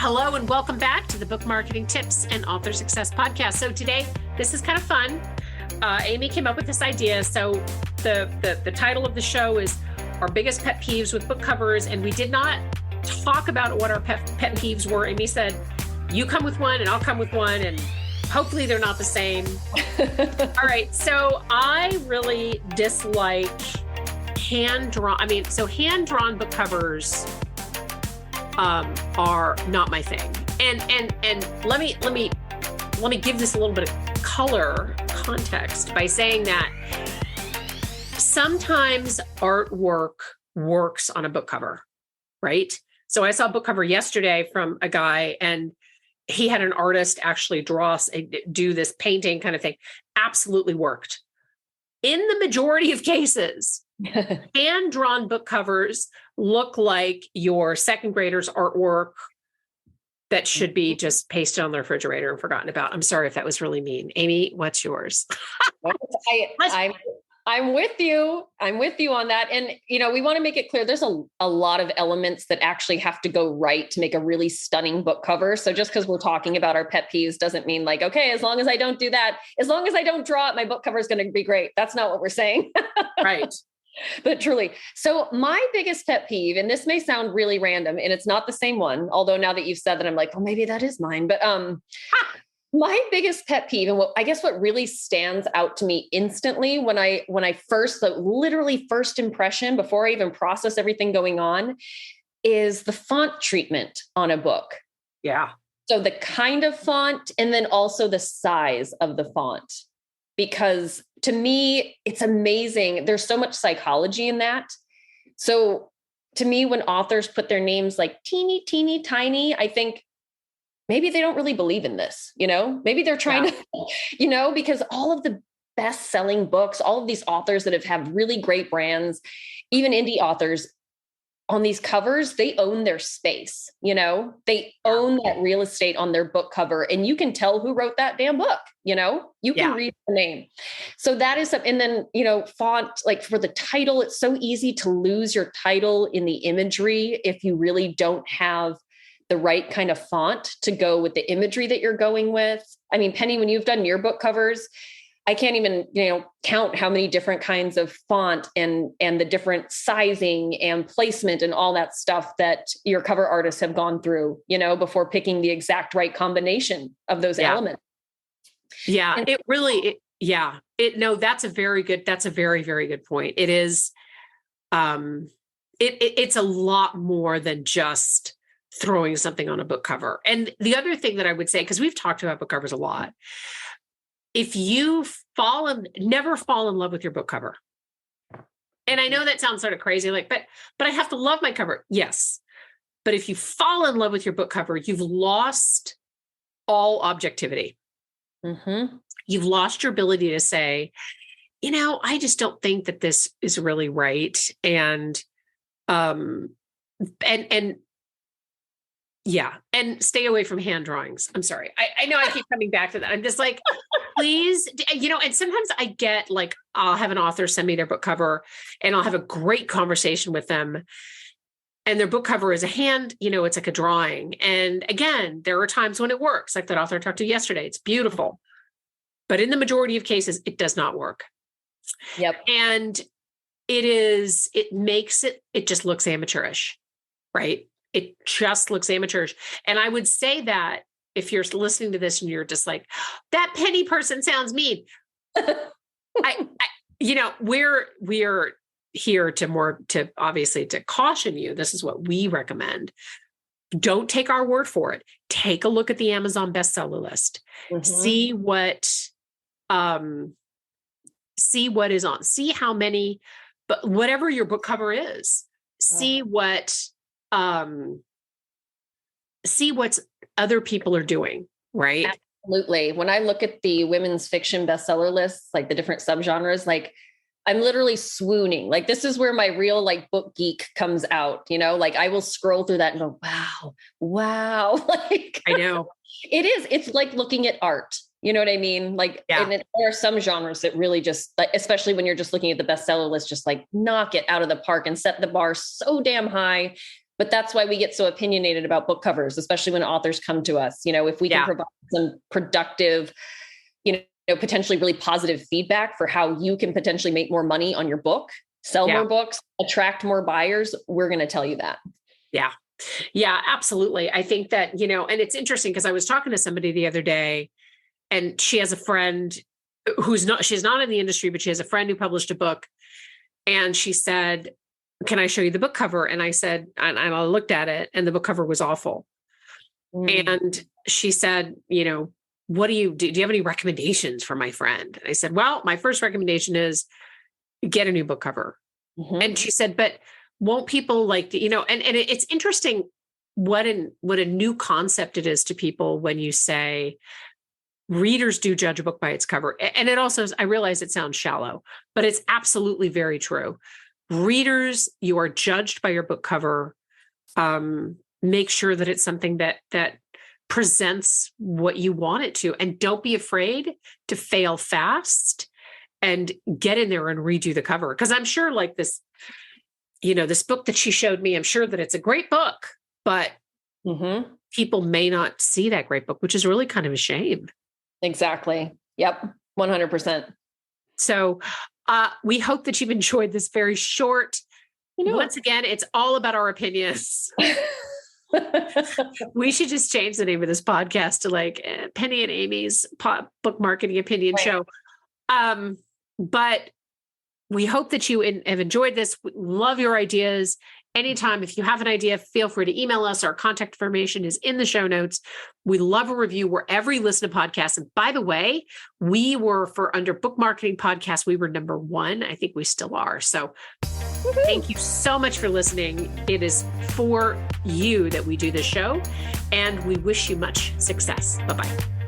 Hello and welcome back to the Book Marketing Tips and Author Success Podcast. So today, this is kind of fun. Amy came up with this idea. So the title of the show is Our Biggest Pet Peeves with Book Covers. And we did not talk about what our pet peeves were. Amy said, you come with one and I'll come with one, and hopefully they're not the same. All right. So I really dislike hand-drawn book covers are not my thing. And let me give this a little bit of context by saying that sometimes artwork works on a book cover, right? So I saw a book cover yesterday from a guy, and he had an artist actually do this painting kind of thing. Absolutely worked. In the majority of cases, hand-drawn book covers look like your second grader's artwork that should be just pasted on the refrigerator and forgotten about. I'm sorry if that was really mean. Amy, what's yours? I'm with you. I'm with you on that. And, we want to make it clear there's a lot of elements that actually have to go right to make a really stunning book cover. So just because we're talking about our pet peeves doesn't mean like, okay, as long as I don't do that, as long as I don't draw it, my book cover is going to be great. That's not what we're saying. Right. But truly. So my biggest pet peeve, and this may sound really random and it's not the same one, although now that you've said that, I'm like, well, maybe that is mine. But my biggest pet peeve, and what really stands out to me instantly when I first, literally first impression, before I even process everything going on, is the font treatment on a book. Yeah. So the kind of font, and then also the size of the font. Because to me, it's amazing. There's so much psychology in that. So to me, when authors put their names like teeny, teeny, tiny, I think maybe they don't really believe in this, maybe they're trying to, because all of the best-selling books, all of these authors that have really great brands, even indie authors, on these covers, they own their space, they own that real estate on their book cover, and you can tell who wrote that damn book, you can read the name. So that is, and then, font, like for the title, it's so easy to lose your title in the imagery if you really don't have the right kind of font to go with the imagery that you're going with. I mean, Penny, when you've done your book covers, I can't even, count how many different kinds of font and the different sizing and placement and all that stuff that your cover artists have gone through, before picking the exact right combination of those elements. Yeah, and that's a very, very good point. It is, it's a lot more than just throwing something on a book cover. And the other thing that I would say, because we've talked about book covers a lot, if you never fall in love with your book cover. And I know that sounds sort of crazy, but I have to love my cover. Yes. But if you fall in love with your book cover, you've lost all objectivity. Mm-hmm. You've lost your ability to say, I just don't think that this is really right. And stay away from hand drawings. I'm sorry. I know I keep coming back to that. I'm just like, please, and sometimes I get like, I'll have an author send me their book cover and I'll have a great conversation with them. And their book cover is a hand, it's like a drawing. And again, there are times when it works, like that author I talked to yesterday. It's beautiful. But in the majority of cases, it does not work. Yep. And it just looks amateurish, right? It just looks amateurish. And I would say that if you're listening to this and you're just like, that Penny person sounds mean. We're here to obviously to caution you. This is what we recommend. Don't take our word for it. Take a look at the Amazon bestseller list. Mm-hmm. See what is on, see how many, but whatever your book cover is, see what other people are doing, right? Absolutely. When I look at the women's fiction bestseller lists, like the different subgenres, like I'm literally swooning. Like this is where my real book geek comes out, I will scroll through that and go, wow. I know. It is. It's like looking at art. You know what I mean? And there are some genres that really just, especially when you're just looking at the bestseller list, just knock it out of the park and set the bar so damn high. But that's why we get so opinionated about book covers, especially when authors come to us. If we can provide some productive, potentially really positive feedback for how you can potentially make more money on your book, sell more books, attract more buyers, we're going to tell you that. Yeah. Yeah, absolutely. I think that, and it's interesting because I was talking to somebody the other day, and she has a friend she's not in the industry, but she has a friend who published a book. And she said, can I show you the book cover? And I said, and I looked at it, and the book cover was awful. And she said, what do you have any recommendations for my friend? And I said, well, my first recommendation is get a new book cover. And she said, but won't people and it's interesting what a new concept it is to people when you say readers do judge a book by its cover. And it also, I realize it sounds shallow, but it's absolutely very true. Readers, you are judged by your book cover. Make sure that it's something that presents what you want it to, and don't be afraid to fail fast and get in there and redo the cover. Because I'm sure like this, this book that she showed me, I'm sure that it's a great book, but people may not see that great book, which is really kind of a shame. Exactly. Yep. 100%. So we hope that you've enjoyed this very short. Once again, it's all about our opinions. We should just change the name of this podcast to like Penny and Amy's book marketing opinion show. But we hope that you have enjoyed this. We love your ideas. Anytime, if you have an idea, feel free to email us. Our contact information is in the show notes. We love a review wherever you listen to podcasts. And by the way, we were under book marketing podcast, we were number 1. I think we still are. So thank you so much for listening. It is for you that we do this show, and we wish you much success. Bye-bye.